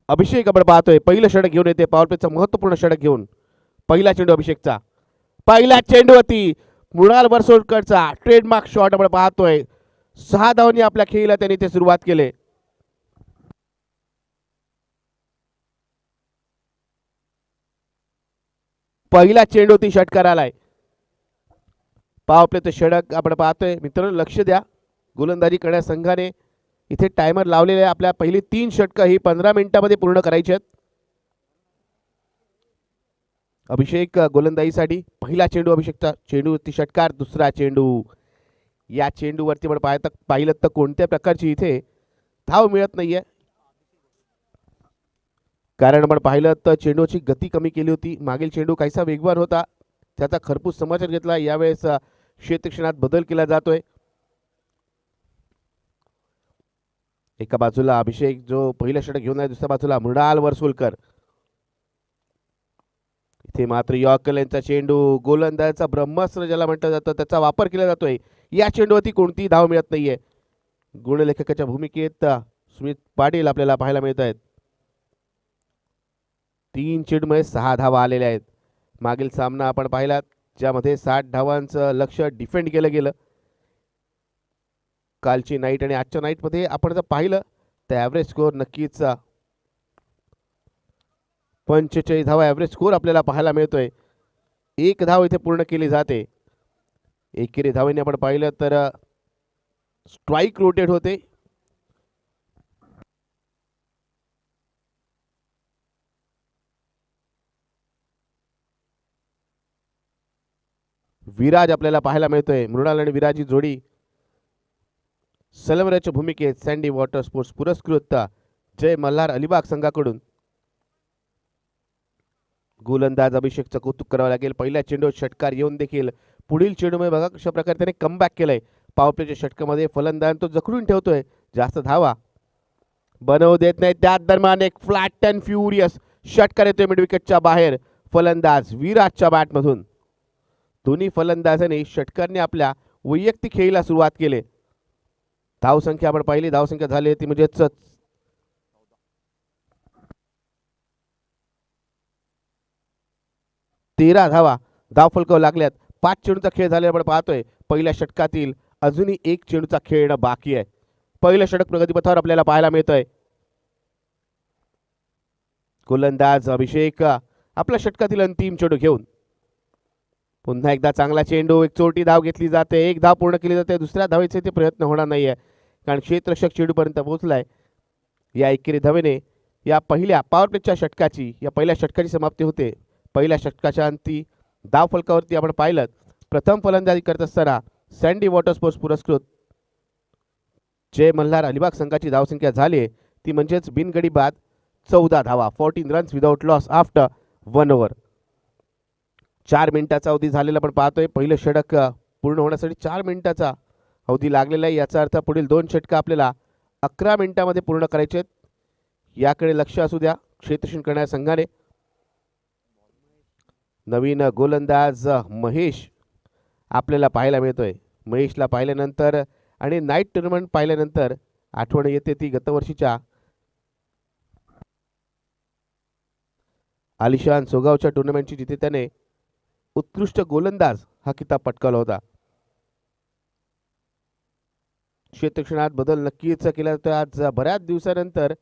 अभिषेक आपण पाहतोय पहिलं षटक घेऊन येते पॉवर प्लेचा महत्त्वपूर्ण षटक घेऊन. पहिला चेंडू अभिषेकचा, पहिला चेंडूवरती मृणाल बरसोडकरचा ट्रेडमार्क शॉट आपण पाहतोय. 6 धावांनी आपल्या खेळीला त्यांनी ते सुरुवात केले. पहिला चेंडूवरती षटकार आलाय. पॉवर प्लेचं षटक आपण पाहतोय. मित्रांनो लक्ष द्या, गोलंदाजी करण्यास संघाने इथे टायमर लावलेले आहे. आपल्या पहिली 3 षटकं ही 15 मिनिटांमध्ये पूर्ण करायची आहेत. अभिषेक गोलंदाजीसाठी पहिला चेंडू अभिषेकचा, चेंडूवरती षटकार. दुसरा चेंडू, या चेंडूवरती आपण पाहिलं तर कोणत्या प्रकारची इथे धाव मिळत नाहीये, कारण आपण पाहिलं तर चेंडूची गती कमी केली होती. मागील चेंडू काहीसा वेगवान होता, त्याचा खरपूस समाचार घेतला. यावेळेस क्षेत्रक्षणात बदल केला जातोय. एका बाजूला अभिषेक जो पहिला षटक घेऊन आहे, दुसऱ्या बाजूला मृणाल वरसोलकर. इथे मात्र यॉर्कर चेंडू, गोलंदाजाचा ब्रह्मास्त्र ज्याला म्हटलं जातं त्याचा वापर केला जातोय. या चेंडूवरती कोणतीही धाव मिळत नाहीये. गुणलेखकाच्या भूमिकेत सुमित पाटील आपल्याला पाहायला मिळत आहेत. 3 चेंडूमध्ये 6 धावा आलेल्या आहेत. मागील सामना आपण पाहिला ज्यामध्ये 60 धावांचं लक्ष्य डिफेंड केलं गेलं. कालची नाईट आणि आजच्या नाईटमध्ये आपण जर पाहिलं तर ॲव्हरेज स्कोअर नक्कीच 45 धावा ॲव्हरेज स्कोअर आपल्याला पाहायला मिळतोय. 1 धाव इथे पूर्ण केली जाते. एकेरी धावेने आपण पाहिलं तर स्ट्राईक रोटेट होते. विराज आपल्याला पाहायला मिळतोय. मृणाल आणि विराजी जोडी सलमराच्या भूमिकेत सँडी वॉटर स्पोर्ट्स पुरस्कृत जय मल्हार अलिबाग संघाकडून. गोलंदाज अभिषेकचं कौतुक करावं लागेल. पहिल्या चेंडूवर षटकार येऊन देखील पुढील चेंडूमध्ये बघा कशा प्रकारे त्याने कमबॅक केलंय. पॉवर प्लेच्या षटकामध्ये फलंदाज तो जखडून ठेवतोय, जास्त धावा बनवू देत नाही. त्याच दरम्यान एक फ्लॅट अँड फ्युरियस षटकार येतोय मिड विकेटच्या बाहेर फलंदाज विराजच्या बॅटमधून. दोन्ही फलंदाजांनी षटकारने आपल्या वैयक्तिक खेळीला सुरुवात केली. धावसंख्या आपण पाहिली, धावसंख्या झाली ती म्हणजे 13 धावा धावफलकावर लागल्यात. 5 चेंडूचा खेळ झालेला आपण पाहतोय. पहिल्या षटकातील अजूनही 1 चेंडूचा खेळ बाकी आहे. पहिलं षटक प्रगतीपथावर आपल्याला पाहायला मिळतंय. गोलंदाज अभिषेक आपल्या षटकातील अंतिम चेंडू घेऊन पुन्हा एकदा चांगला चेंडू, एक चोरटी धाव घेतली जाते. 1 धाव पूर्ण केली जाते. दुसऱ्या धावेचे ते प्रयत्न होणार नाहीये, कारण क्षेत्ररक्षक चेंडूपर्यंत पोहोचलाय. या एकेरी धावेने या पहिल्या पॉवर प्लेच्या षटकाची, या पहिल्या षटकाची समाप्ती होते. पहिल्या षटकाच्या अंती धावफलकावरती आपण पाहिलं प्रथम फलंदाजी करत असताना सँडी वॉटर स्पोर्ट्स पुरस्कृत जय मल्हार अलिबाग संघाची धावसंख्या झाली ती म्हणजेच बिनगडी बाद 14 धावा, 14 runs without loss after 1 over. 4 मिनिटाचा अवधी झालेला आपण पाहतोय. पहिलं षटक पूर्ण होण्यासाठी 4 मिनिटाचा अवधी लागलेला आहे. याचा अर्थ पुढील 2 षटकं आपल्याला 11 मिनिटांमध्ये पूर्ण करायचे आहेत. याकडे लक्ष असू द्या क्षेत्ररक्षण करणाऱ्या संघाने. नवीन गोलंदाज महेश आपल्याला पाहायला मिळतोय. महेशला पाहिल्यानंतर आणि नाईट टुर्नामेंट पाहिल्यानंतर आठवण येते ती गतवर्षीच्या आलिशान सोगावच्या टुर्नामेंटची, जिथे त्याने उत्कृष्ट गोलंदाज हा किताब पटकावला होता. क्षेत्ररक्षणात बदल नक्कीच केला जातो. आज बऱ्याच दिवसानंतर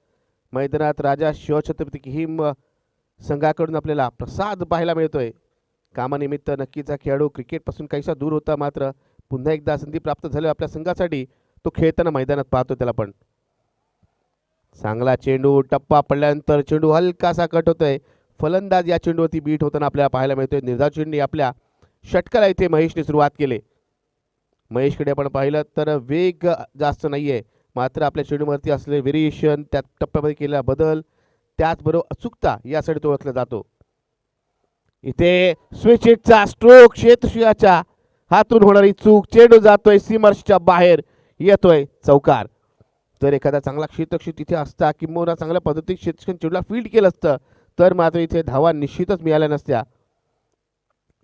मैदानात राजा शिवछत्रपती किहीम संघाकडून आपल्याला प्रसाद पाहायला मिळतोय. कामानिमित्त नक्कीच हा खेळाडू क्रिकेटपासून काहीसा दूर होता, मात्र पुन्हा एकदा संधी प्राप्त झाली आपल्या संघासाठी. तो खेळताना मैदानात पाहतो त्याला. पण चांगला चेंडू, टप्पा पडल्यानंतर चेंडू हलकासा कट होतोय. फलंदाज या चेंडूवरती बीट होताना आपल्याला पाहायला मिळतोय. निर्धाव चेंडू आपल्या षटकाला इथे महेशने सुरुवात केली. महेशकडे आपण पाहिलं तर वेग जास्त नाहीये, मात्र आपल्या चेंडूवरती असलेले व्हेरिएशन, त्या टप्प्यामध्ये केलेला बदल, त्याचबरोबर अचूकता यासाठी तो ओळखला जातो. इथे स्विच हिटचा स्ट्रोक, क्षेत्ररक्षकाच्या हातून होणारी चूक, चेंडू जातोय सीमारेषेच्या बाहेर, येतोय चौकार. जर एखादा चांगला क्षेत्ररक्षक तिथे असता किंवा चांगल्या पद्धतीने क्षेत्ररक्षण चेंडूला फील्ड केलं असतं तर मात्र इथे धावा निश्चितच मिळाल्या नसत्या.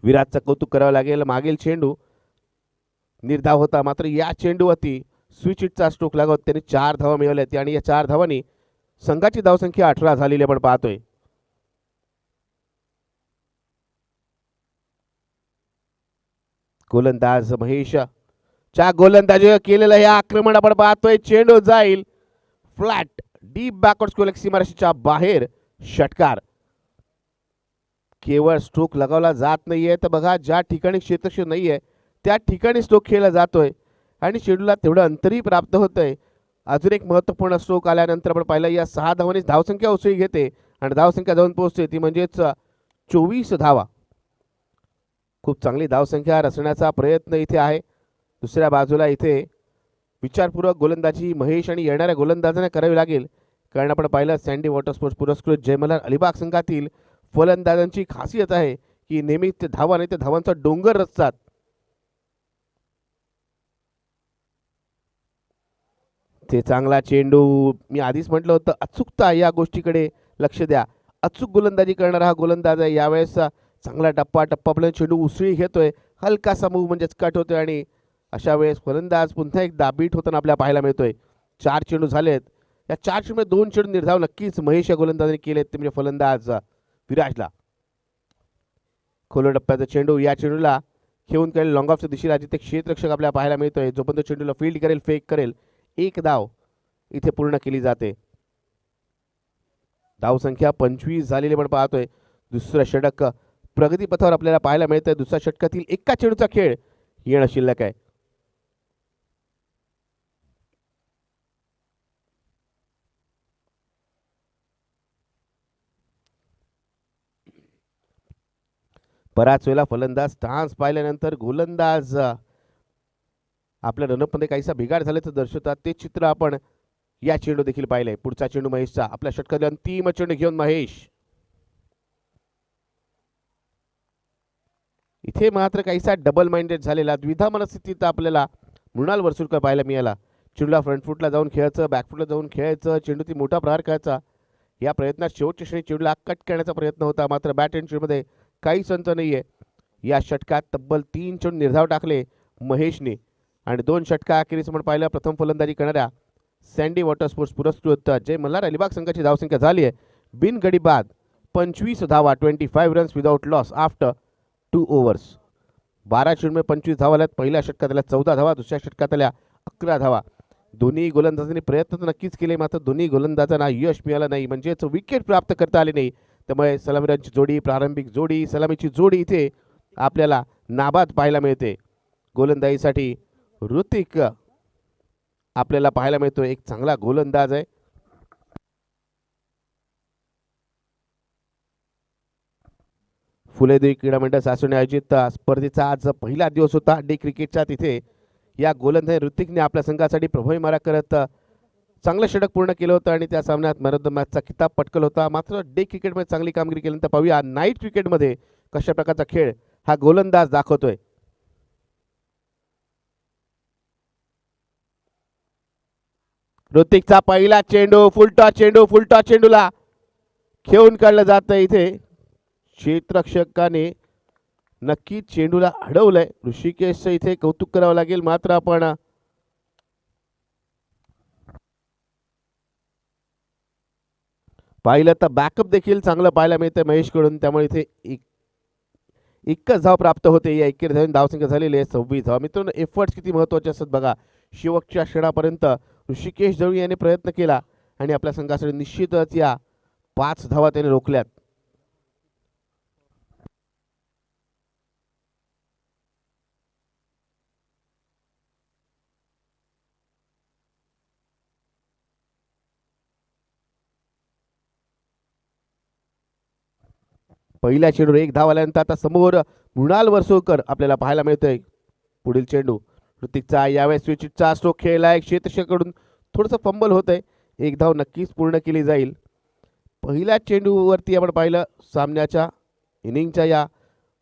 विराटचं कौतुक करावं लागेल. मागील चेंडू निर्धाव होता, मात्र या चेंडूवरती स्विच हिटचा स्ट्रोक लागत त्याने 4 धावा मिळवल्या आणि या 4 धावांनी संघाची धावसंख्या 18 झालेली आपण पाहतोय. गोलंदाज महेश च्या गोलंदाजी केलेलं हे आक्रमण आपण पाहतोय. चेंडू जाईल फ्लॅट डीप बॅकवर्ड स्क्वेअर सीमारेषेच्या बाहेर. षटकार. केवळ स्ट्रोक लगावला जात नाहीये तर बघा ज्या ठिकाणी क्षेत्रक्षण नाहीये त्या ठिकाणी स्ट्रोक खेळला जातोय आणि चेंडूला तेवढं अंतरही प्राप्त होतंय. अजून एक महत्त्वपूर्ण स्ट्रोक आल्यानंतर आपण पाहिलं या 6 धावांनी धावसंख्या उसळी घेते आणि धावसंख्या जाऊन पोहोचते ती म्हणजेच 24 धावा. खूप चांगली धावसंख्या रचण्याचा प्रयत्न इथे आहे. दुसऱ्या बाजूला इथे विचारपूर्वक गोलंदाजी महेश आणि येणाऱ्या गोलंदाजांना करावी लागेल, कारण आपण पाहिलं सँडी वॉटर स्पोर्ट्स पुरस्कृत जय मल्हार अलिबाग संघातील फलंदाजांची खासियत आहे की नेहमी ते धावा नाही ते धावांचा डोंगर रचतात. ते चांगला चेंडू. मी आधीच म्हटलं होतं अचूकता या गोष्टीकडे लक्ष द्या. अचूक गोलंदाजी करणारा हा गोलंदाज आहे. यावेळेस चांगला टप्पा आपला चेंडू उसळी घेतोय, हलकासा मूव म्हणजेच कट होतोय आणि अशा वेळेस फलंदाज पुन्हा एकदा बीट होताना आपल्याला पाहायला मिळतोय. 4 चेंडू झालेत. या 4 चेंडूमध्ये 2 चेंडू निर्धाव नक्कीच महेश या गोलंदाजाने केलेत ते म्हणजे फलंदाज विराजला. खोलो टप्प्याचा चेंडू. या चेंडूला खेळून करेल लॉंग ऑफच्या दिशेला जिथे क्षेत्ररक्षक आपल्याला पाहायला मिळतोय. जोपर्यंत चेंडूला फील्ड करेल फेक करेल 1 धाव इथे पूर्ण केली जाते. धावसंख्या 25 झालेली आपण पाहतोय. दुसरं षटक प्रगतीपथावर आपल्याला पाहायला मिळतंय. दुसऱ्या षटकातील एका चेंडूचा खेळ येणं शिल्लक आहे. बराच वेळेला फलंदाज स्टान्स पाहिल्यानंतर गोलंदाज आपल्या रनअपमध्ये काहीसा बिघाड झाल्याचं दर्शवतात. ते चित्र आपण या चेंडू देखील पाहिलंय. पुढचा चेंडू महेशचा. आपल्या षटकातील अंतिम चेंडू घेऊन महेश. इथे मात्र काहीसा डबल माइंडेड झालेला द्विधा मनस्थितीत आपल्याला मृणाल वर्सुळकर पाहायला मिळाला. चेंडूला फ्रंट फुटला जाऊन खेळायचं, बॅकफुटला जाऊन खेळायचं, चेंडू ती मोठा प्रहार खेळायचा. या प्रयत्नात शेवटच्या क्षणी चेंडूला कट करण्याचा प्रयत्न होता, मात्र बॅट अँड चेंडूमध्ये काहीच अंत नाहीये. या षटकात तब्बल 3 चेंडू निर्धाव टाकले महेशने आणि 2 षटका अखेरीस आपण पाहिलं प्रथम फलंदाजी करणाऱ्या सँडी वॉटर स्पोर्ट्स पुरस्कृत जय मल्हार अलिबाग संघाची धावसंख्या झाली आहे बिनगडी बाद 25 धावा. 25 runs without loss after 2 overs. 12 चेंडूमध्ये 25 धावा आल्यात. पहिल्या षटकात आल्या 14 धावा, दुसऱ्या षटकात आल्या 11 धावा. दोन्ही गोलंदाजांनी प्रयत्न तर नक्कीच केले, मात्र दोन्ही गोलंदाजांना यश मिळालं नाही, म्हणजेच विकेट प्राप्त करता आले नाही. त्यामुळे सलामीची जोडी, प्रारंभिक जोडी, सलामीची जोडी इथे आपल्याला नाबाद पाहायला मिळते. गोलंदाजीसाठी ऋतिक आपल्याला पाहायला मिळतो, एक चांगला गोलंदाज आहे. फुले देवी क्रीडा मंडळ सासवणे आयोजित स्पर्धेचा आज पहिला दिवस होता डे क्रिकेटचा. तिथे या गोलंदाज ऋतिकने आपल्या संघासाठी प्रभावी मारा करत चांगलं षटक पूर्ण केलं होतं आणि त्या सामन्यात मॅन ऑफ द मॅचचा किताब पटकवला होता. मात्र डे क्रिकेटमध्ये चांगली कामगिरी केल्यानंतर पाहूया नाईट क्रिकेटमध्ये कशा प्रकारचा खेळ हा गोलंदाज दाखवतोय. ऋतिकचा पहिला चेंडू, फुलटॉस चेंडूला खेळून काढलं जातं. इथे क्षेत्ररक्षकाने नक्की चेंडूला अडवलंय. ऋषिकेशचं इथे कौतुक करावं लागेल, मात्र आपण पाहिलं तर बॅकअप देखील चांगलं पाहायला मिळतंय महेशकडून. त्यामुळे इथे एकच धाव प्राप्त होते. या एकेरी धावून धावसंख्या झालेली आहे 26 धाव. मित्रांनो, एफर्ट्स किती महत्त्वाचे असतात बघा. शेवटच्या क्षणापर्यंत ऋषिकेश जवळ याने प्रयत्न केला आणि आपल्या संघासाठी निश्चितच या 5 धावा त्याने रोखल्यात. पहिल्या चेंडूवर 1 धाव आल्यानंतर आता समोर मृणाल वर्सोळकर आपल्याला पाहायला मिळतोय. पुढील चेंडू ऋतिकचा. यावेळेस स्विचचा स्ट्रोक खेळलाय. क्षेत्ररक्षकाकडून थोडंसं फंबल होतंय. 1 धाव नक्कीच पूर्ण केली जाईल. पहिल्या चेंडूवरती आपण पाहिलं सामन्याच्या इनिंगच्या या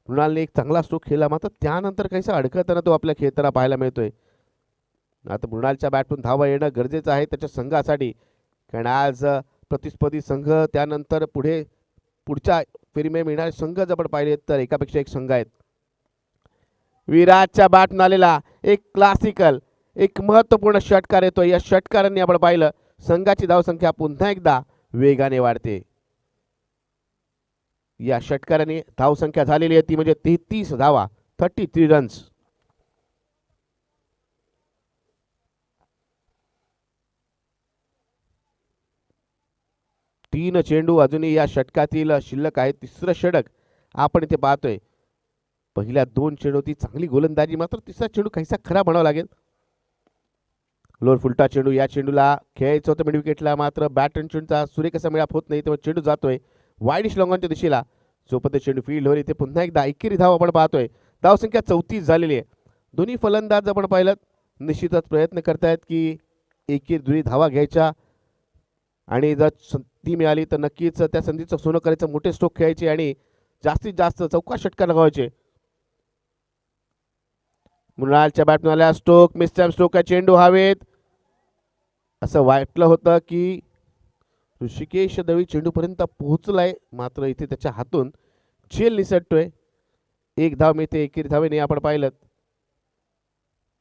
मृणालने एक चांगला स्ट्रोक खेळला, मात्र त्यानंतर काहीसा अडकळताना तो आपल्या खेळताना पाहायला मिळतोय. आता मृणालच्या बॅटून धावा येणं गरजेचं आहे त्याच्या संघासाठी, कारण आज प्रतिस्पर्धी संघ त्यानंतर पुढच्या फेरीमध्ये मिळणारे संघ जर आपण पाहिले तर एकापेक्षा एक संघ आहेत. विराटच्या बॅटून आलेला एक क्लासिकल, एक महत्त्वपूर्ण षटकार येतो. या षटकारांनी आपण पाहिलं संघाची धावसंख्या पुन्हा एकदा वेगाने वाढते. या षटकाराने धावसंख्या झालेली आहे ती म्हणजे 33 धावा, 33 रन्स. तीन चेंडू अजूनही या षटकातील शिल्लक आहे. तिसरं षटक आपण इथे पाहतोय. पहिल्या 2 चेंडूची चांगली गोलंदाजी, मात्र तिसरा चेंडू काहीसा खराब म्हणावा लागेल. लोअर फुलटा चेंडू, या चेंडूला खेळायचं होतं मिड विकेटला, मात्र बॅट अँड चेंडूचा सुरेख असा मिळाप होत नाही, तेव्हा चेंडू जातोय वाईड लॉंगॉनच्या दिशेला. सोबत चेंडू फील्डवर इथे पुन्हा एकदा एकेरी धाव आपण पाहतोय. धावसंख्या 34 झालेली आहे. दोन्ही फलंदाज आपण पाहिलं निश्चितच प्रयत्न करतायत की एकेरी दुरी धावा घ्यायच्या, आणि जर संधी मिळाली तर नक्कीच त्या संधीचं सोनं करायचं, मोठे स्ट्रोक खेळायचे आणि जास्तीत जास्त चौका षटकार लगावायचे. मृणालच्या बॅटमॅन आल्या स्ट्रोक, मिस टाइम स्ट्रोक, चेंडू हवेत. असं वाटलं होतं की ऋषिकेश दळवी चेंडूपर्यंत पोहोचलाय, मात्र इथे त्याच्या हातून झेल निसटतोय. एक धाव मिळते एकेरी धावेने आपण पाहिलं.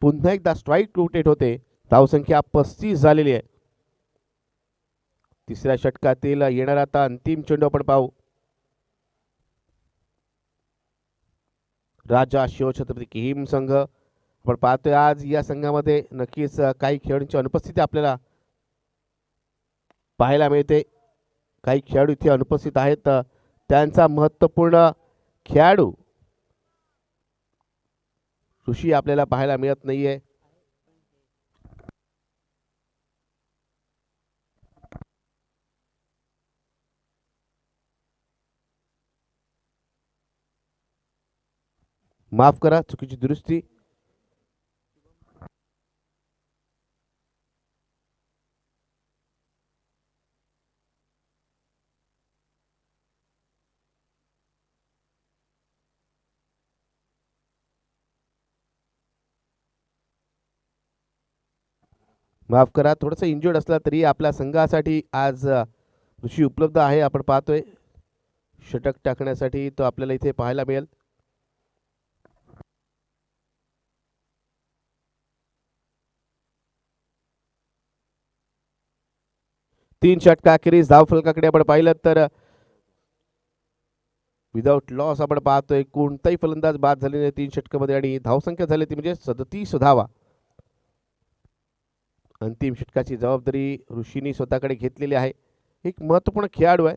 पुन्हा एकदा स्ट्राईक रोटेट होते. धावसंख्या 35 झालेली आहे. तिसऱ्या षटकातील येणारा आता अंतिम चेंडू आपण पाहू. राजा शिवछत्रपती किहीम संघ आपण पाहतोय. आज या संघामध्ये नक्कीच काही खेळाडूंची अनुपस्थिती आपल्याला पाहायला मिळते. काही खेळाडू इथे अनुपस्थित आहेत. त्यांचा महत्त्वपूर्ण खेळाडू ऋषी आपल्याला पाहायला मिळत नाहीये. माफ करा, चुकीची दुरुस्ती. माफ करा, थोडंसं इंजुर्ड असला तरी आपल्या संघासाठी आज ऋषी उपलब्ध आहे. आपण पाहतोय षटक टाकण्यासाठी तो आपल्याला इथे पाहायला मिळेल. तीन षटका अखेरीस धाव फलकाकडे आपण पाहिलं तर विदाउट लॉस आपण पाहतोय कोणताही फलंदाज बाद झाले नाही 3 षटकामध्ये, आणि धावसंख्या झाली ती म्हणजे 37 धावा. अंतिम षटकाची जबाबदारी ऋषीनी स्वतःकडे घेतलेली आहे. एक महत्त्वपूर्ण खेळाडू आहे.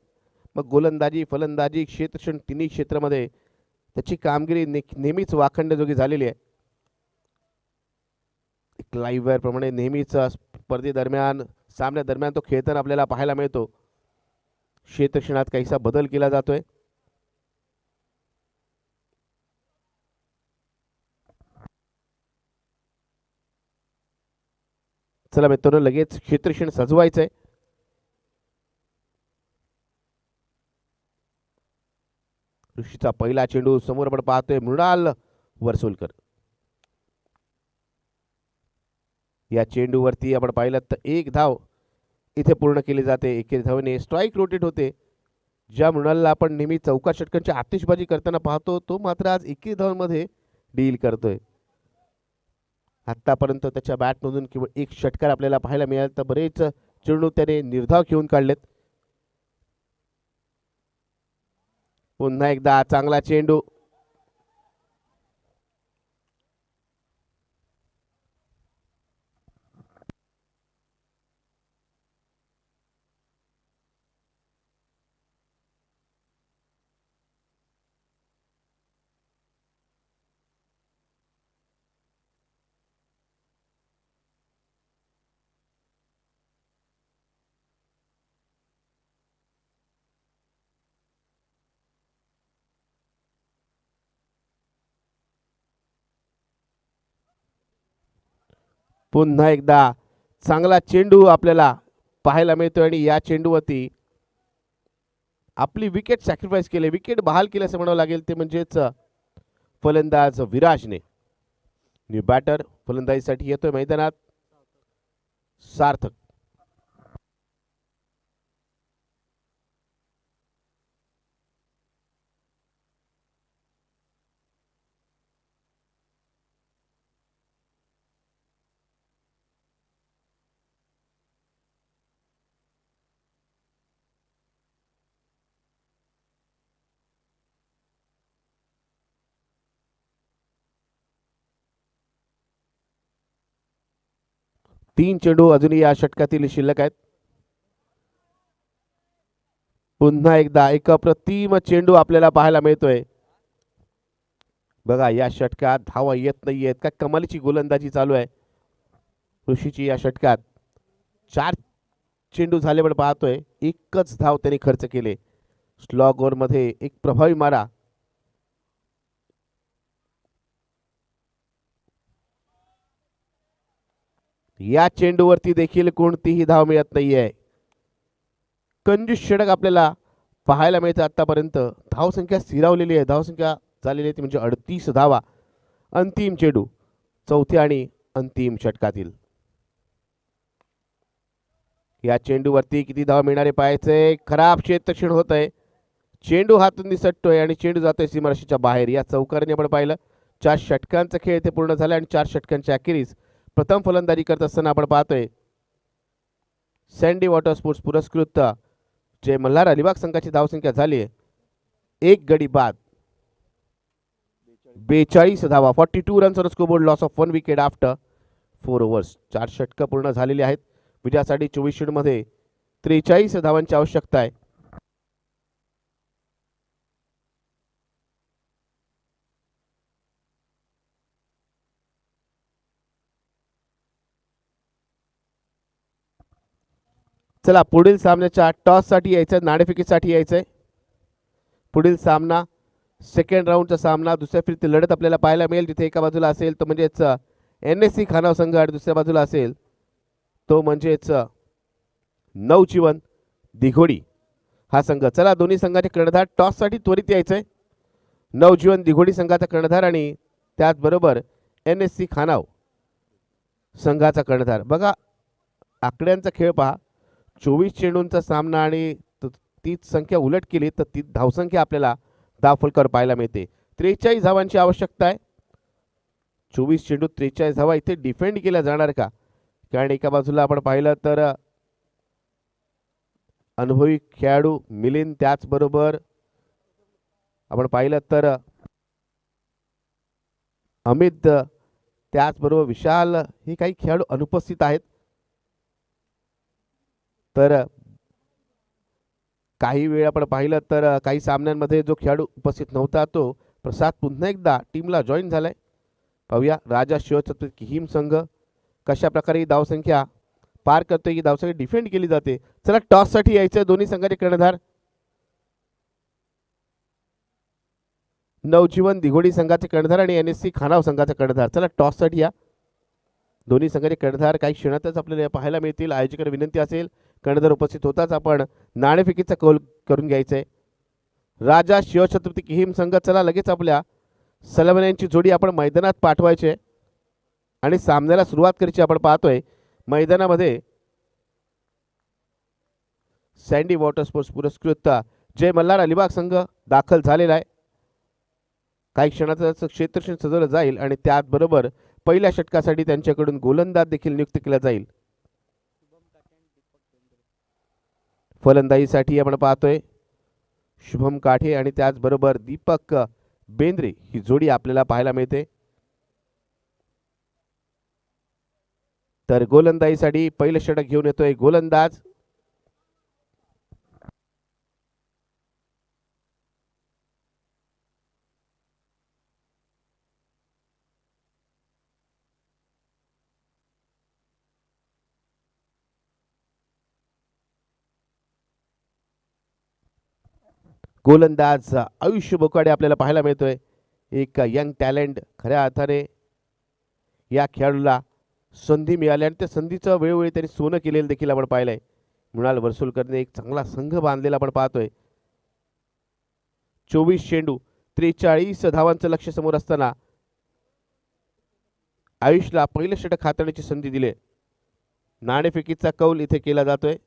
मग गोलंदाजी, फलंदाजी, क्षेत्ररक्षण तिन्ही क्षेत्रामध्ये त्याची कामगिरी नेहमीच वाखण्याजोगी झालेली आहे. एक लाईव्ह वायर प्रमाणे नेहमीच स्पर्धेदरम्यान, सामन्यादरम्यान तो खेळताना आपल्याला पाहायला मिळतो. क्षेत्ररक्षणात काहीसा बदल केला जातोय. चला मित्रांनो, लगेच क्षेत्ररक्षण सजवायचंय. ऋषीचा पहिला चेंडू समोर आपण पाहतोय मृणाल वर्सोलकर. या चेंडूवरती आपण पाहिलं तर एक धाव इथे पूर्ण केली जाते. एकेरी धावेने स्ट्राईक रोटेट होते. ज्या मृणालला आपण नेहमी चौका षटकांची आतिषबाजी करताना पाहतो, तो मात्र आज एकेरी धावांमध्ये डील करतोय. आतापर्यंत त्याच्या बॅटमधून केवळ एक षटकार आपल्याला पाहायला मिळाला, तर बरेच चेंडू त्याने निर्धाव घेऊन काढलेत. पुन्हा एकदा चांगला चेंडू. पुन्हा एकदा चांगला चेंडू आपल्याला पाहायला मिळतोय, आणि या चेंडूवरती आपली विकेट सॅक्रिफाईस केली, विकेट बहाल केली असं म्हणावं लागेल. ते म्हणजेच फलंदाज विराजने. न्यू बॅटर फलंदाजीसाठी येतोय मैदानात सार्थक. 3 चेंडू अजूनही या षटकातील शिल्लक आहेत. पुन्हा एकदा एक अप्रतिम चेंडू आपल्याला पाहायला मिळतोय. बघा या षटकात धावा येत नाहीयेत. काय कमालीची गोलंदाजी चालू आहे ऋषीची या षटकात. 4 चेंडू झाले पण पाहतोय एकच धाव त्यांनी खर्च केले. स्लॉग ओव्हर मध्ये एक प्रभावी मारा. या चेंडूवरती देखील कोणतीही धाव मिळत नाहीये. कंजूस षटक आपल्याला पाहायला मिळतं आतापर्यंत. धावसंख्या स्थिरावलेली आहे. धावसंख्या झालेली आहे ती म्हणजे 38 धावा. अंतिम चेंडू चौथ्या आणि अंतिम षटकातील. या चेंडूवरती किती धावा मिळणारे पाहायचंय. खराब क्षेत्ररक्षण होत आहे. चेंडू हातून निसटतोय आणि चेंडू जातोय सीमारेषेच्या बाहेर. या चौकाराने आपण पाहिलं 4 षटकांचा खेळ ते पूर्ण झाला आणि 4 षटकांच्या अखेरीस प्रथम फलंदाजी करत असताना आपण पाहतोय सँडी वॉटर स्पोर्ट्स पुरस्कृत जे मल्हार अलिबाग संघाची धावसंख्या झाली आहे 1 गडी बाद 42 धावा. 42 runs on scoreboard. Loss of 1 wicket after 4 overs. 4 षटकं पूर्ण झालेली आहेत. विजयासाठी 24 चेंडूमध्ये 43 धावांची आवश्यकता आहे. चला पुढील सामन्याच्या टॉससाठी यायचं, नाणेफेकीसाठी यायचंय. पुढील सामना सेकंड राऊंडचा सामना दुसऱ्या फिरती लढत आपल्याला पाहायला मिळेल. जिथे एका बाजूला असेल तो म्हणजेच NSC खानाव संघ आणि दुसऱ्या बाजूला असेल तो म्हणजेच नवजीवन दिघोडी हा संघ. चला दोन्ही संघाचे कर्णधार टॉससाठी त्वरित यायचंय. नवजीवन दिघोडी संघाचा कर्णधार आणि त्याचबरोबर NSC खानाव संघाचा कर्णधार. बघा आकड्यांचा खेळ पहा. 24 चेंडूंचा सामना आणि तीच संख्या उलट केली तर ती धावसंख्या आपल्याला धावफलकावर पाहायला मिळते. 43 धावांची आवश्यकता आहे. 24 चेंडू 43 धावा. इथे डिफेंड केल्या जाणार का? कारण एका बाजूला आपण पाहिलं तर अनुभवी खेळाडू मिलिंद, त्याचबरोबर आपण पाहिलं तर अमित, त्याचबरोबर विशाल हे काही खेळाडू अनुपस्थित आहेत. तर काही वेळ आपण पाहिलं तर काही सामन्यांमध्ये जो खेळाडू उपस्थित नव्हता तो प्रसाद पुन्हा एकदा टीमला जॉईन झालाय. पाहूया राजा शिवछत्रपती किहीम संघ कशा प्रकारे ही धावसंख्या पार करतोय, ही धावसंख्या डिफेंड केली जाते. चला टॉससाठी यायचं. दोन्ही संघाचे कर्णधार नवजीवन दिघोडी संघाचे कर्णधार आणि NSC खानाव संघाचा कर्णधार. चला टॉससाठी या. दोन्ही संघाचे कर्णधार काही क्षणातच आपल्याला पाहायला मिळतील. आयोजकांना विनंती असेल कर्णधार उपस्थित होताच आपण नाणेफेकीचा कौल करून घ्यायचंय. राजा शिवछत्रपती किहीम संघ चला लगेच आपल्या सलमण्यांची जोडी आपण मैदानात पाठवायचे आणि सामन्याला सुरुवात करायची. आपण पाहतोय मैदानामध्ये सँडी वॉटर स्पोर्ट्स पुरस्कृत जय मल्हार अलिबाग संघ दाखल झालेला आहे. काही क्षणातच क्षेत्ररक्षण सजवलं जाईल आणि त्याचबरोबर पहिल्या षटकासाठी त्यांच्याकडून गोलंदाज देखील नियुक्त केला जाईल. फलंदाजीसाठी आपण पाहतोय शुभम काठे आणि त्याचबरोबर दीपक बेंद्रे ही जोडी आपल्याला पाहायला मिळते. तर गोलंदाजीसाठी पहिलं षटक घेऊन येतोय गोलंदाज आयुष्य बोकाडे आपल्याला पाहायला मिळतोय. एक यंग टॅलेंट. खऱ्या अर्थाने या खेळाडूला संधी मिळाली आणि त्या संधीचं वेळोवेळी त्यांनी सोनं केलेलं देखील आपण पाहिलंय. मृणाल वर्सुलकरने एक चांगला संघ बांधलेला आपण पाहतोय. 24 चेंडू 43 धावांचं लक्ष समोर असताना आयुषला पहिलं षटक हाताळण्याची संधी दिली. नाणेफेकीचा कौल इथे केला जातोय.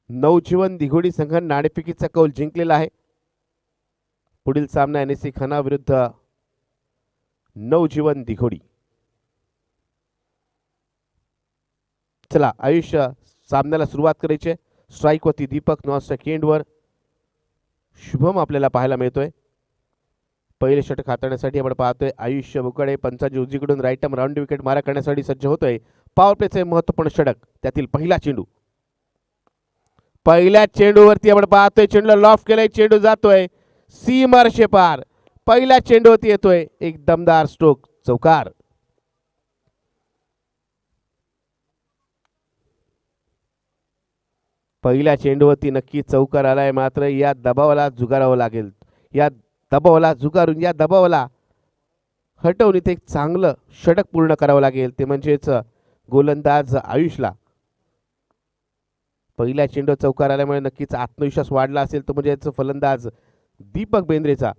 नवजीवन दिघोडी संघाने नाणेफेकीचा कौल जिंकलेला आहे. पुढील सामना NSC खन्ना विरुद्ध नवजीवन दिघोडी. चला आयुष्य सामन्याला सुरुवात करायची. स्ट्राईक वरती दीपक, नॉन स्ट्राईक एंडवर शुभम आपल्याला पाहायला मिळतोय. पहिले षटक हाताळण्यासाठी आपण पाहतोय आयुष्य बुकडे पंचांची उजवीकडून राईट आर्म राऊंड विकेट मारा करण्यासाठी सज्ज होतोय. पॉवर प्लेचे महत्त्वपूर्ण षटक, त्यातील पहिला चेंडू. पहिल्या चेंडूवरती आपण पाहतोय चेंडूला लॉफ्ट केलाय, चेंडू जातोय सीमारेषे पार. पहिल्या चेंडूवरती येतोय एक दमदार स्ट्रोक, चौकार. पहिल्या चेंडूवरती नक्की चौकार आलाय, मात्र या दबावाला झुगारावं लागेल. या दबावाला झुगारून या दबावाला हटवून इथे एक चांगलं षटक पूर्ण करावं लागेल, ते म्हणजेच गोलंदाज आयुषला. पहिल्या चेंडू चौकार आल्यामुळे नक्कीच आत्मविश्वास वाढला असेल, तो म्हणजे फलंदाज दीपक बेंद्रेचा.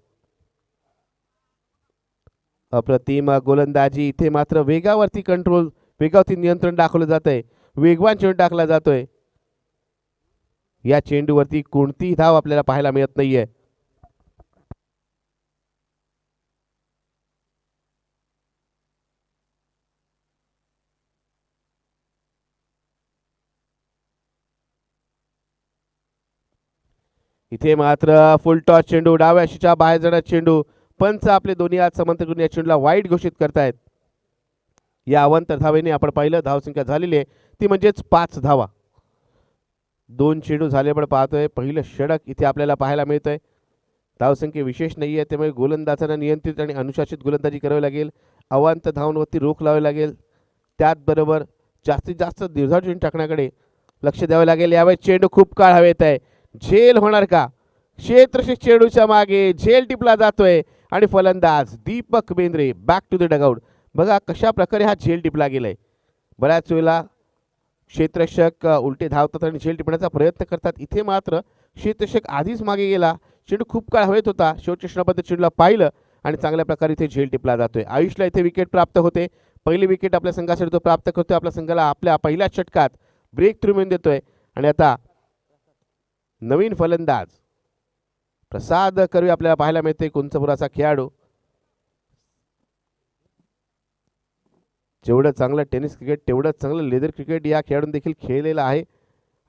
अप्रतिम गोलंदाजी. इथे मात्र वेगावरती कंट्रोल, वेगावरती नियंत्रण दाखवलं जात आहे. वेगवान चेंडू टाकला जातोय. या चेंडूवरती कोणतीही धाव आपल्याला पाहायला मिळत नाहीये. इथे मात्र फुल टॉस चेंडू, डाव्या शीच्या बाहेर जाणार चेंडू. पंच आपले दोन्ही हात समांतर करून या चेंडूला वाईट घोषित करतायत. या अवांतर धावेने आपण पाहिलं धावसंख्या झालेली आहे ती म्हणजेच 5 धावा. 2 चेंडू झाले पण पाहतोय पहिलं षटक इथे आपल्याला पाहायला मिळतंय. धावसंख्या विशेष नाही आहे, त्यामुळे गोलंदाजांना नियंत्रित आणि अनुशासित गोलंदाजी करावी लागेल. अवांतर धावांवरती रोख लावावी लागेल. त्याचबरोबर जास्तीत जास्त दीर्घ चेंडू टाकण्याकडे लक्ष द्यावे लागेल. यावेळी चेंडू खूप काळ हवेत आहे. झेल होणार का? क्षेत्ररक्षक चेंडूच्या मागे झेल टिपला जातोय आणि फलंदाज Deepak Bendre back to the dugout. बघा कशा प्रकारे हा झेल टिपला गेलाय. बऱ्याच वेळेला क्षेत्ररक्षक उलटे धावतात आणि झेल टिपण्याचा प्रयत्न करतात. इथे मात्र क्षेत्ररक्षक आधीच मागे गेला, चेंडू खूप काळ हवेत होता. शेवटच्या क्षणापर्यंत चेंडूला पाहिलं आणि चांगल्या प्रकारे इथे झेल टिपला जातोय. आयुषला इथे विकेट प्राप्त होते. पहिली विकेट आपल्या संघासाठी तो प्राप्त करतोय. आपल्या संघाला आपल्या पहिल्या षटकात ब्रेक थ्रू मिळून देतोय. आणि आता नवीन फलंदाज प्रसाद कर्वे आपल्याला पाहायला मिळते. कुंचपुराचा खेळाडू. जेवढं चांगलं टेनिस क्रिकेट तेवढं चांगलं लेदर क्रिकेट या खेळाडून देखील खेळलेला आहे.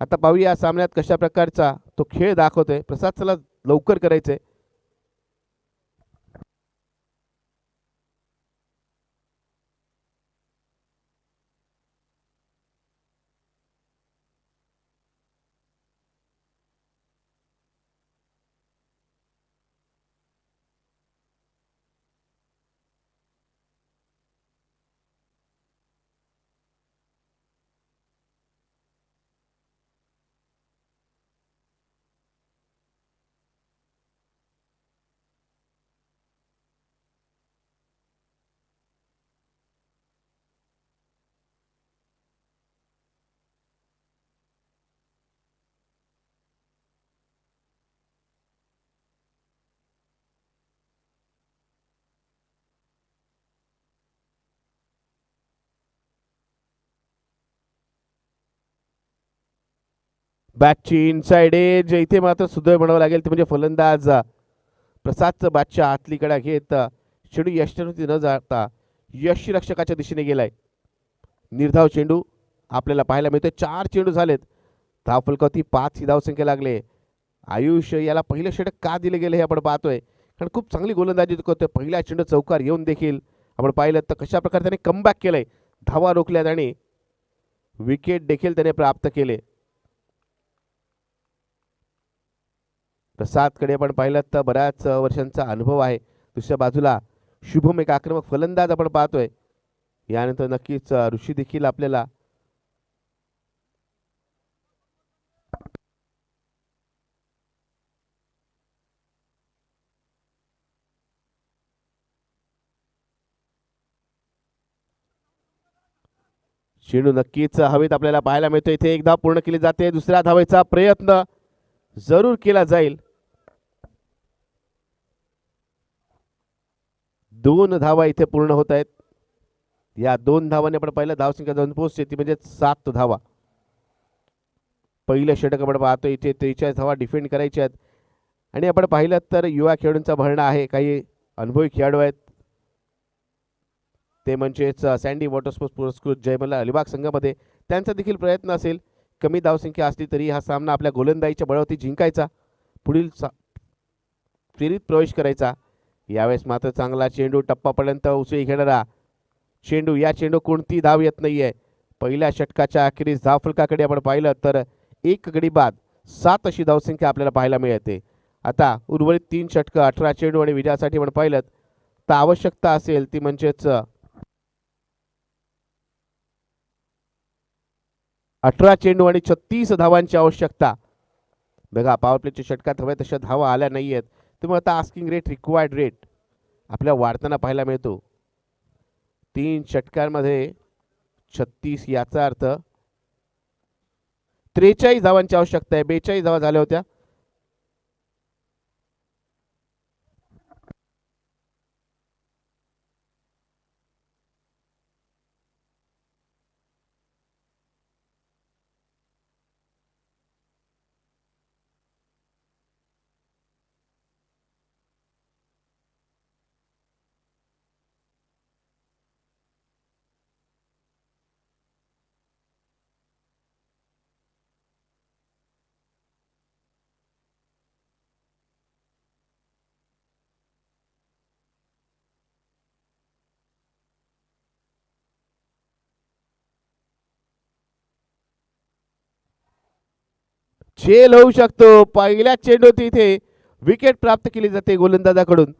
आता पाहूया या सामन्यात कशा प्रकारचा तो खेळ दाखवतोय. प्रसाद चला लवकर करायचंय. बॅटची इनसाइड एज इथे मात्र सुदैव म्हणावं लागेल, ते म्हणजे फलंदाज प्रसादचं बॅटच्या आतलीकडे घेत चेंडू यष्टीवरती न जाता यष्टीरक्षकाच्या दिशेने गेलाय. निर्धाव चेंडू आपल्याला पाहायला मिळतोय. 4 चेंडू झालेत. धावफलकावरती 5 ही धावसंख्या लागले. आयुष याला पहिलं षटक का दिले गेले हे आपण पाहतोय, कारण खूप चांगली गोलंदाजी करतोय. पहिल्या चेंडू चौकार येऊन देखील आपण पाहिलं तर कशा प्रकारे त्याने कमबॅक केलंय. धावा रोखल्यात आणि विकेट देखील त्याने प्राप्त केले. प्रसादकडे आपण पाहिलं तर बऱ्याच वर्षांचा अनुभव आहे. दुसऱ्या बाजूला शुभम एक आक्रमक फलंदाज आपण पाहतोय. यानंतर नक्कीच ऋषी देखील आपल्याला चेंडू नक्कीच हवेत आपल्याला पाहायला मिळतो. इथे एक धाव पूर्ण केली जाते. दुसऱ्या धावेचा प्रयत्न जरूर केला जाईल. 2 धावा इथे पूर्ण होत आहेत. या 2 धावांनी आपण पहिल्या धावसंख्या जाऊन पोहोचते ती म्हणजे 7 धावा. पहिलं षटक आपण पाहतो इथे 43 धावा डिफेंड करायच्या आहेत. आणि आपण पाहिलं तर युवा खेळाडूंचा भरणा आहे, काही अनुभवी खेळाडू आहेत, ते म्हणजेच सँडी वॉटर स्पोर्ट्स पुरस्कृत जयमल्ला अलिबाग संघामध्ये त्यांचा देखील प्रयत्न असेल. कमी धावसंख्या असली तरी हा सामना आपल्या गोलंदाजीच्या बळावरती जिंकायचा, पुढील फेरीत प्रवेश करायचा. यावेळेस मात्र चांगला चेंडू टप्पापर्यंत उसळी घेणारा चेंडू, या चेंडू कोणती धाव येत नाहीये. पहिल्या षटकाच्या अखेरीस धावफलकाकडे आपण पाहिलं तर एक गडी बाद 7 अशी धावसंख्या आपल्याला पाहायला मिळते. आता उर्वरित 3 षटकं 18 चेंडू आणि विजयासाठी आपण पाहिलं तर आवश्यकता असेल ती म्हणजेच 18 चेंडू आणि 36 धावांची आवश्यकता. बघा पॉवर प्लेच्या षटकात हव्या तशा धावा आल्या नाहीयेत, त्यामुळे आता आस्किंग रेट, रिक्वायर्ड रेट आपल्या वाढताना पाहायला मिळतो. 3 षटकांमध्ये 36, याचा अर्थ 43 धावांची आवश्यकता आहे. 42 धावा झाल्या होत्या. झेल होऊ शकतो. पहिल्या चेंडूत इथे विकेट प्राप्त केली जाते गोलंदाजाकडून.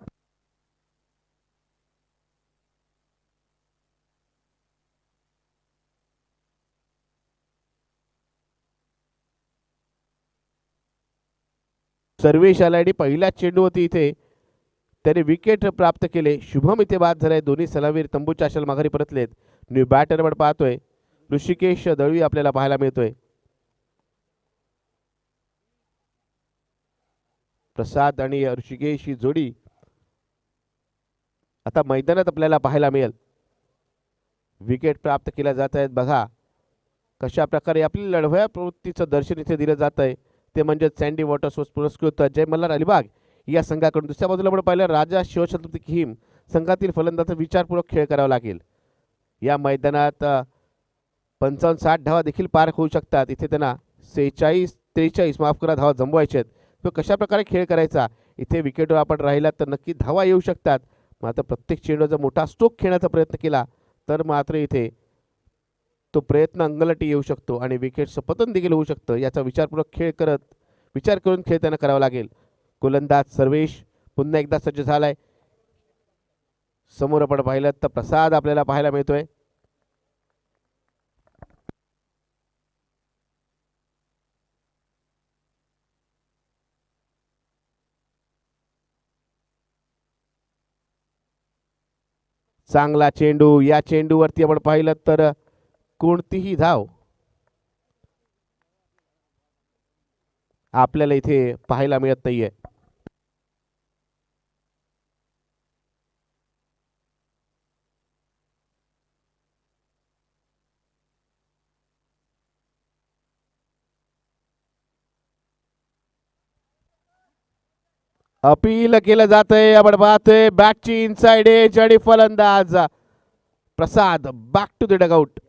सर्वेश आलाडी पहिल्या चेंडूवरती इथे त्याने विकेट प्राप्त केले. शुभम इथे बाद झालाय. दोन्ही सलामीर तंबूच्या आशाला माघारी परतलेत. न्यू बॅटर आपण पाहतोय ऋषिकेश दळवी आपल्याला पाहायला मिळतोय. प्रसाद आणि ऋषिकेश ही जोडी आता मैदानात आपल्याला पाहायला मिळेल. विकेट प्राप्त केल्या जात आहेत. बघा कशा प्रकारे आपली लढवया प्रवृत्तीचं दर्शन इथे दिलं जात आहे, ते म्हणजे सँडी वॉटर स्पोर्ट्स पुरस्कृत जय मल्हार अलिबाग या संघाकडून. दुसऱ्या बाजूला आपण पाहिलं राजा शिवछत्रपती किहीम संघातील फलंदाज विचारपूर्वक खेळ करावा लागेल. या मैदानात 55-60 धावा देखील पार होऊ शकतात. इथे त्यांना 43 माफ करा धावा जमवायचे आहेत. तो कशा प्रकारे खेळ करायचा, इथे विकेटवर आपण राहिला तर नक्की धावा येऊ शकतात. मात्र प्रत्येक चेंडूवर जर मोठा स्ट्रोक खेळण्याचा प्रयत्न केला तर मात्र इथे तो प्रयत्न अंगलटी येऊ शकतो आणि विकेटचं पतन देखील होऊ शकतं. याचा विचार करून खेळ त्यांना करावा लागेल. गोलंदाज सर्वेश पुन्हा एकदा सज्ज झालाय. समोर आपण पाहिलं तर प्रसाद आपल्याला पाहायला मिळतोय. चांगला चेंडू, या चेंडूवरती आपण पाहिलं तर कोणतीही धाव आपल्याला इथे पाहायला मिळत नाहीये. अपील केलं जातंय. आपण पाहतोय बॅटची इनसाइड एज आणि फलंदाज Prasad back to the dugout.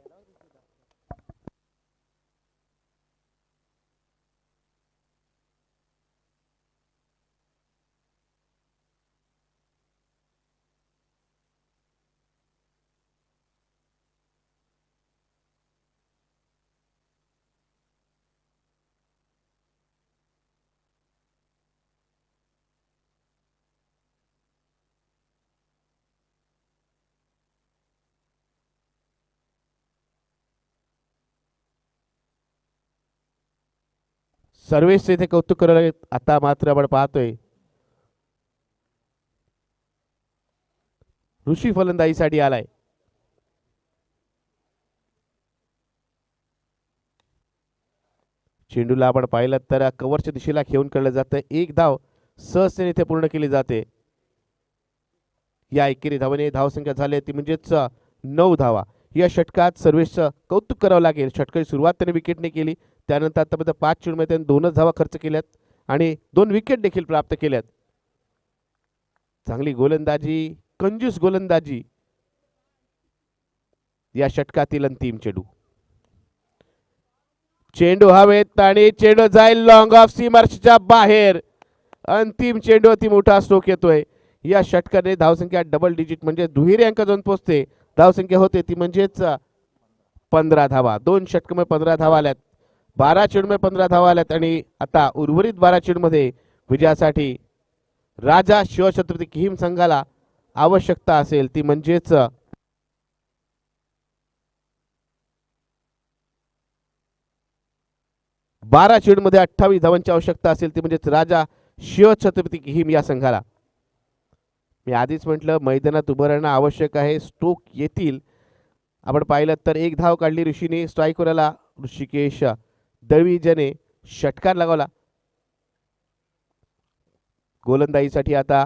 Sarvesh इथे कौतुक करायला. आता मात्र आपण पाहतोय ऋषी फलंदाजीसाठी आलाय. चेंडूला आपण पाहिलं तर कव्हरच्या दिशेला घेऊन काढलं जातं. एक धाव सहजतेने इथे पूर्ण केली जाते. या एकेरी धावाने धावसंख्या झाली ती म्हणजेच 9 धावा. या षटकात सर्वेशचं कौतुक करावं लागेल. षटकाची सुरुवात त्याने विकेटने केली, त्यानंतर आतापर्यंत 5 चेंडूमध्ये त्याने 2च धावा खर्च केल्यात आणि 2 विकेट देखील प्राप्त केल्यात. चांगली गोलंदाजी, कंजूस गोलंदाजी या षटकातील अंतिम चेंडू. चेंडू हवेत आणि चेंडू जाईल लॉंग ऑफ सीमारेषेच्या बाहेर. अंतिम चेंडू अति मोठा स्ट्रोक येतोय. या षटकाने धावसंख्या डबल डिजिट म्हणजे दुहेरी अंक जाऊन पोहोचते. धावसंख्या होते ती म्हणजेच 15 धावा. 2 षटकांमध्ये 15 धावा आल्यात. 12 चेंडूमध्ये 15 धावा आल्यात आणि आता उर्वरित 12 चेंडूमध्ये विजयासाठी राजा शिवछत्रपती किहीम संघाला आवश्यकता असेल ती म्हणजेच 12 चेंडूमध्ये 28 धावांची आवश्यकता असेल ती म्हणजेच राजा शिवछत्रपती किहीम या संघाला. मी आधीच म्हटलं मैदानात उभं राहणं आवश्यक आहे. स्ट्रोक येतील. आपण पाहिलं तर 1 धाव काढली ऋषीने. स्ट्राईकवर आला ऋषिकेश दळवी ज्याने षटकार लगावला. गोलंदाजीसाठी आता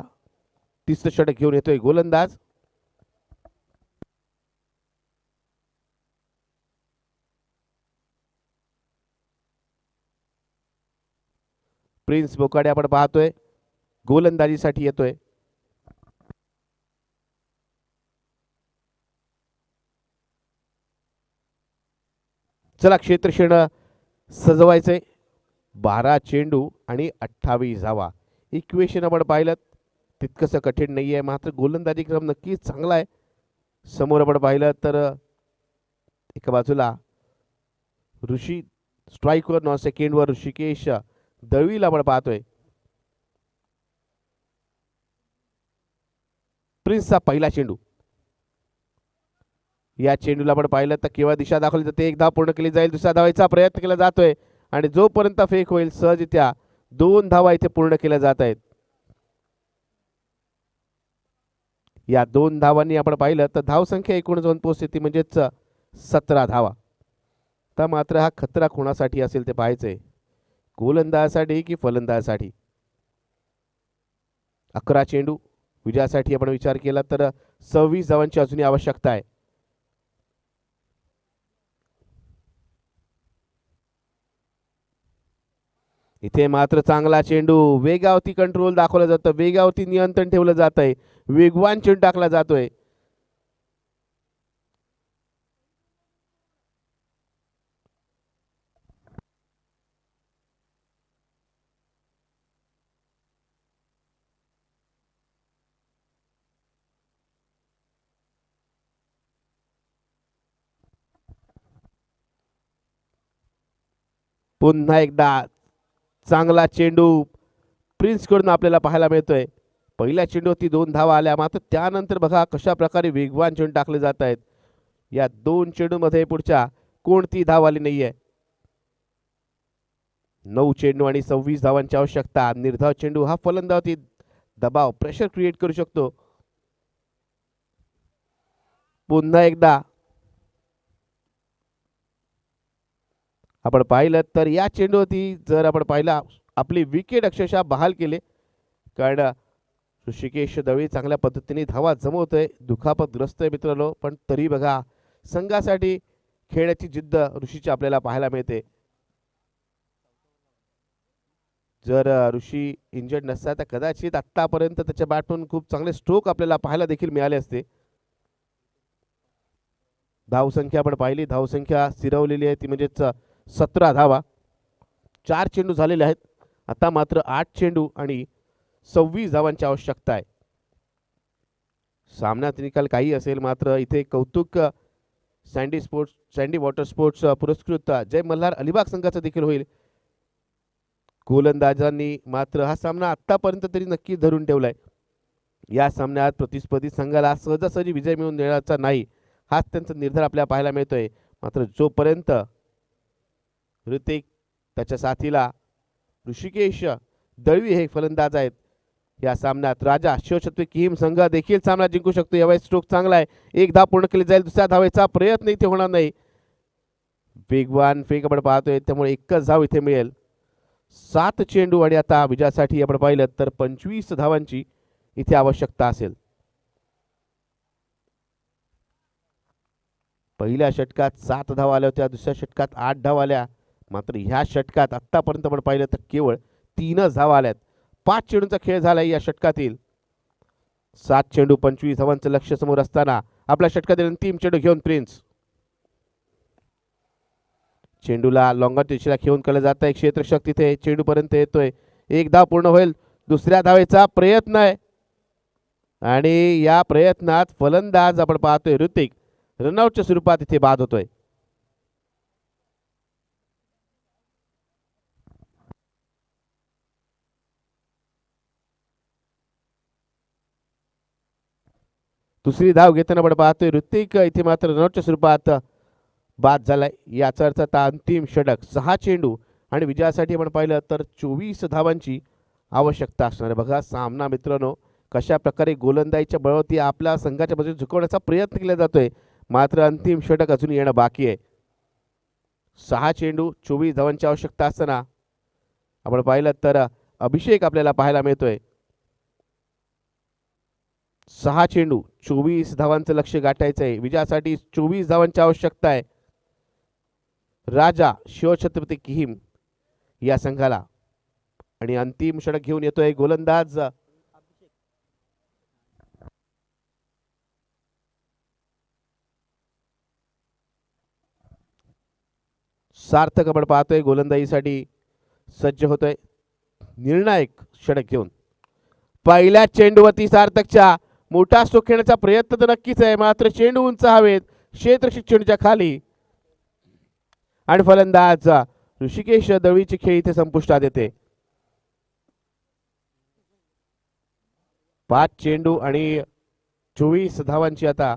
तिसरं षटक घेऊन येतोय गोलंदाज. प्रिन्स बोकाडे आपण पाहतोय गोलंदाजीसाठी येतोय. चला क्षेत्रक्षण सजवायचंय. 12 चेंडू आणि 28 धावा. इक्वेशन आपण पाहिलं तितकंसं कठीण नाहीये. मात्र गोलंदाजी क्रम नक्कीच चांगला आहे. समोर आपण पाहिलं तर एका बाजूला ऋषी स्ट्राईकवर 9 सेकंडवर ऋषिकेश दळवीला आपण पाहतोय. प्रिन्सचा पहिला चेंडू. या चेंडूला आपण पाहिलं तर केवळ दिशा दाखवली जाते. 1 धाव पूर्ण केली जाईल. दुसऱ्या धावायचा प्रयत्न केला जातोय आणि जोपर्यंत फेक होईल सहजरित्या 2 धावा इथे पूर्ण केल्या जात आहेत. या 2 धावांनी आपण पाहिलं तर धावसंख्या एकूण जाऊन पोहोचते ती म्हणजेच 17 धावा. तर मात्र हा खतरा कोणासाठी असेल ते पाहायचंय. गोलंदाजासाठी की फलंदाजासाठी. 11 चेंडू. विजयासाठी आपण विचार केला तर 26 धावांची अजूनही आवश्यकता आहे. इथे मात्र चांगला चेंडू. वेगावरती कंट्रोल दाखवलं जातं. वेगावरती नियंत्रण ठेवलं जात आहे. वेगवान चेंडू टाकला जातोय. पुन्हा एकदा चांगला चेंडू प्रिन्स कडून आपल्याला पाहायला मिळतोय. पहिल्या चेंडूवरती 2 धावा आल्या. मात्र त्यानंतर बघा कशा प्रकारे वेगवान चेंडू टाकले जात आहेत. या 2 चेंडूमध्ये पुढच्या कोणती धाव आली नाहीये. 9 चेंडू आणि 26 धावांची आवश्यकता. निर्धाव चेंडू हा फलंदाजावरती दबाव प्रेशर क्रिएट करू शकतो. पुन्हा एकदा आपण पाहिलं तर या चेंडूवरती जर आपण पाहिलं आपली विकेट अक्षरशः बहाल केले. कारण ऋषिकेश दळवी चांगल्या पद्धतीने धावा जमवतोय. दुखापतग्रस्त आहे मित्रांनो. पण तरी बघा संघासाठी खेळण्याची जिद्द ऋषीची आपल्याला पाहायला मिळते. जर ऋषी इंजर्ड नसता तर कदाचित आतापर्यंत त्याच्या बॅटमधून खूप चांगले स्ट्रोक आपल्याला पाहायला देखील मिळाले असते. धावसंख्या आपण पाहिली. धावसंख्या स्थिरवलेली आहे ती म्हणजेच 17 धावा. 4 चेंडू झालेले आहेत. आता मात्र 8 चेंडू आणि 26 धावांची आवश्यकता आहे. सामन्यात निकाल काही असेल मात्र इथे कौतुक सँडी वॉटर स्पोर्ट्स पुरस्कृत जय मल्हार अलिबाग संघाचं देखील होईल. गोलंदाजांनी मात्र हा सामना आतापर्यंत तरी नक्की धरून ठेवलाय. या सामन्यात प्रतिस्पर्धी संघाला सहजासहजी विजय मिळवून देण्याचा नाही हाच त्यांचा निर्धार आपल्याला पाहायला मिळतोय. मात्र जोपर्यंत ऋतिक त्याच्या साथीला ऋषिकेश दळवी हे फलंदाज आहेत या सामन्यात राजा शिवछत्रपती किहीम संघ देखील सामना जिंकू शकतो. यावेळी स्ट्रोक चांगला आहे. 1 धाव पूर्ण केली जाईल. दुसऱ्या धावेचा प्रयत्न इथे होणार नाही. वेगवान फेक आपण पाहतोय त्यामुळे एकच धाव इथे मिळेल. 7 चेंडू आणि आता विजयासाठी आपण पाहिलं तर 25 धावांची इथे आवश्यकता असेल. पहिल्या षटकात 7 धावा आल्या होत्या. दुसऱ्या षटकात 8 धावा आल्या. मात्र ह्या षटकात आतापर्यंत आपण पाहिलं तर केवळ 3च धावा आल्यात. 5 चेंडूंचा खेळ झालाय या षटकातील. 7 चेंडू 25 धावांचं लक्ष समोर असताना आपल्या षटकातील अंतिम चेंडू घेऊन प्रिन्स. चेंडूला लॉंगर दिशेला खेळून केलं जात आहे. क्षेत्ररक्षक तिथे चेंडू पर्यंत येतोय. एक धाव पूर्ण होईल. दुसऱ्या धावेचा प्रयत्न आहे आणि या प्रयत्नात फलंदाज आपण पाहतोय ऋतिक रनआउटच्या स्वरूपात इथे बाद होतोय. दुसरी धाव घेताना आपण पाहतोय ऋतिक इथे मात्र रनआउटच्या स्वरूपात बाद झालाय. याचा अर्थ आता अंतिम षटक 6 चेंडू आणि विजयासाठी आपण पाहिलं तर 24 धावांची आवश्यकता असणार आहे. बघा सामना मित्रांनो कशा प्रकारे गोलंदाजीच्या बळावरती आपल्या संघाच्या बाजूने झुकवण्याचा प्रयत्न केला जातोय, मात्र अंतिम षटक अजून येणं बाकी आहे. 6 चेंडू 24 धावांची आवश्यकता असताना आपण पाहिलं तर अभिषेक आपल्याला पाहायला मिळतोय. 6 चेंडू 24 धावांचं लक्ष्य गाठायचं आहे. विजयासाठी 24 धावांची आवश्यकता आहे राजा शिवछत्रपती किहीम या संघाला. आणि अंतिम षटक घेऊन येतोय गोलंदाज सार्थक. आपण पाहतोय गोलंदाजीसाठी सज्ज होतोय निर्णायक षटक घेऊन. पहिल्या चेंडूवरती सार्थकच्या मोठा स्ट्रोक खेळण्याचा प्रयत्न तर नक्कीच आहे, मात्र चेंडू उंच हवेत क्षेत्ररक्षक चेंडूच्या खाली आणि फलंदाज ऋषिकेश दळवीची खेळ इथे संपुष्टात येते. 5 चेंडू आणि 24 धावांची आता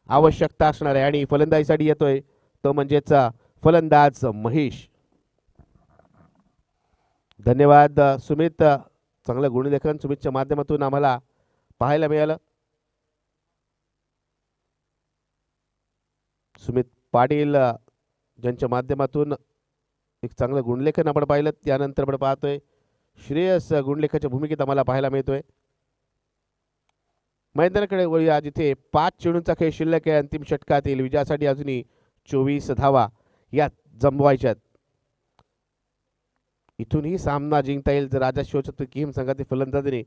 आवश्यकता असणार आहे आणि फलंदाजीसाठी येतोय तो म्हणजेच फलंदाज महेश. धन्यवाद सुमित, चांगलं गुणलेखन सुमितच्या माध्यमातून आम्हाला पाहायला मिळालं. सुमित पाटील ज्यांच्या माध्यमातून एक चांगलं गुणलेखन आपण पाहिलं. त्यानंतर आपण पाहतोय श्रेयस गुणलेखनाच्या भूमिकेत आम्हाला पाहायला मिळतोय. मैदानाकडे वळूया जिथे 5 चेंडूंचा खेळ शिल्लक आहे. अंतिम षटकातील विजयासाठी अजूनही 24 धावा या जमवायच्यात. इथूनही सामना जिंकता येईल जर राजा शिवछत्रपती किहीम संघातील फलंदाजीने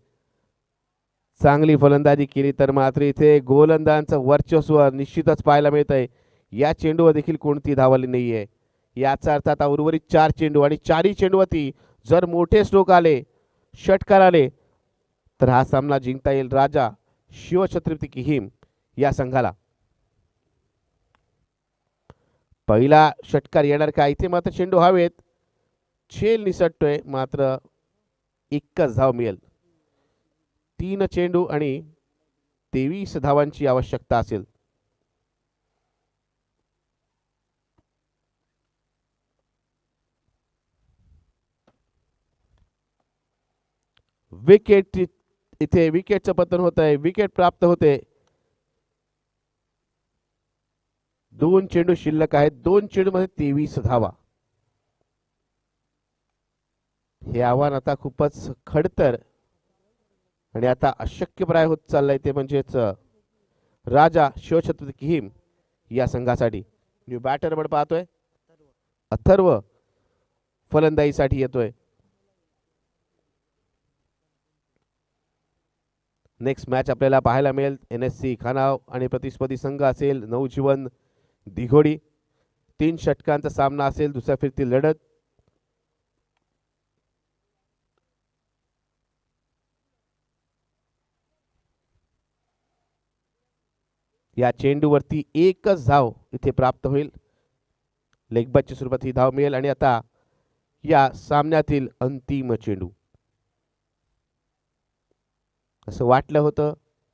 चांगली फलंदाजी केली तर. मात्र इथे गोलंदाजांचं वर्चस्व निश्चितच पाहायला मिळत आहे. या चेंडूवर देखील कोणती धाव आली नाहीये. याचा अर्थ आता उर्वरित 4 चेंडू आणि 4ही चेंडूवरती जर मोठे स्ट्रोक आले षटकार आले तर हा सामना जिंकता येईल राजा शिवछत्रपती किहीम या संघाला. पहिला षटकार येणार का? इथे मात्र चेंडू हवेत छेल निसटतोय, मात्र एकच धाव मिळेल. 3 चेंडू आणि 23 धावांची आवश्यकता असेल. विकेट इथे विकेटचं पतन होत आहे. विकेट प्राप्त होते. 2 चेंडू शिल्लक आहेत. 2 चेंडू मध्ये 23 धावा. हे आव्हान आता खूपच खडतर आणि आता अशक्यप्राय होत चाललंय ते म्हणजेच राजा शिवछत्रपती किहीम या संघासाठी. न्यू बॅटर आपण पाहतोय अथर्व फलंदाजीसाठी येतोय. नेक्स्ट मॅच आपल्याला पाहायला मिळेल NSC खानाव आणि प्रतिस्पर्धी संघ असेल नवजीवन दिघोडी. 3 षटकांचा सामना असेल. दुसऱ्या फिरतील लढत. या चेंडूवरती एकच धाव इथे प्राप्त होईल. लेगबाजच्या स्वरूपात ही धाव मिळेल आणि आता या सामन्यातील अंतिम चेंडू. असं वाटलं होतं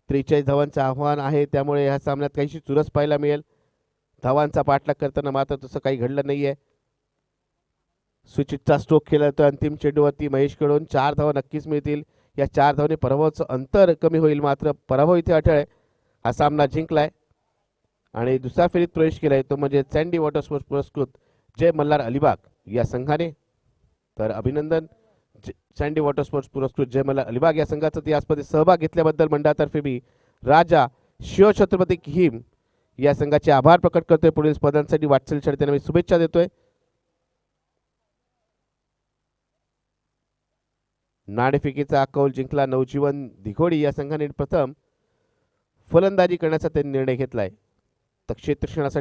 43 धावांचं आव्हान आहे, त्यामुळे ह्या सामन्यात काहीशी चुरस पाहायला मिळेल. धावांचा पाठलाग करताना मात्र तसं काही घडलं नाहीये. स्विचिटचा स्ट्रोक केला तर अंतिम चेंडूवरती महेशकडून 4 धावा नक्कीच मिळतील. या 4 धावाने पराभवाचं अंतर कमी होईल, मात्र पराभव इथे अटळ आहे. हा सामना जिंकलाय आणि दुसऱ्या फेरीत प्रवेश केलाय तो म्हणजे सँडी वॉटर स्पोर्ट्स पुरस्कृत जय मल्हार अलिबाग या संघाने. तर अभिनंदन सँडी वॉटर स्पोर्ट्स पुरस्कृत जय मल्हार अलिबाग या संघाचा या स्पर्धेत सहभाग घेतल्याबद्दल मंडळातर्फे मी राजा शिवछत्रपती किहीम या संघाचे आभार प्रकट करतोय. पुढील स्पर्धांसाठी वाटचालीसाठी त्यांना मी शुभेच्छा देतोय. नाणेफेकीचा कौल जिंकला नवजीवन दिघोडी या संघाने प्रथम फलंदाजी करण्याचा त्यांनी निर्णय घेतलाय. तर क्षेत्ररक्षणासाठी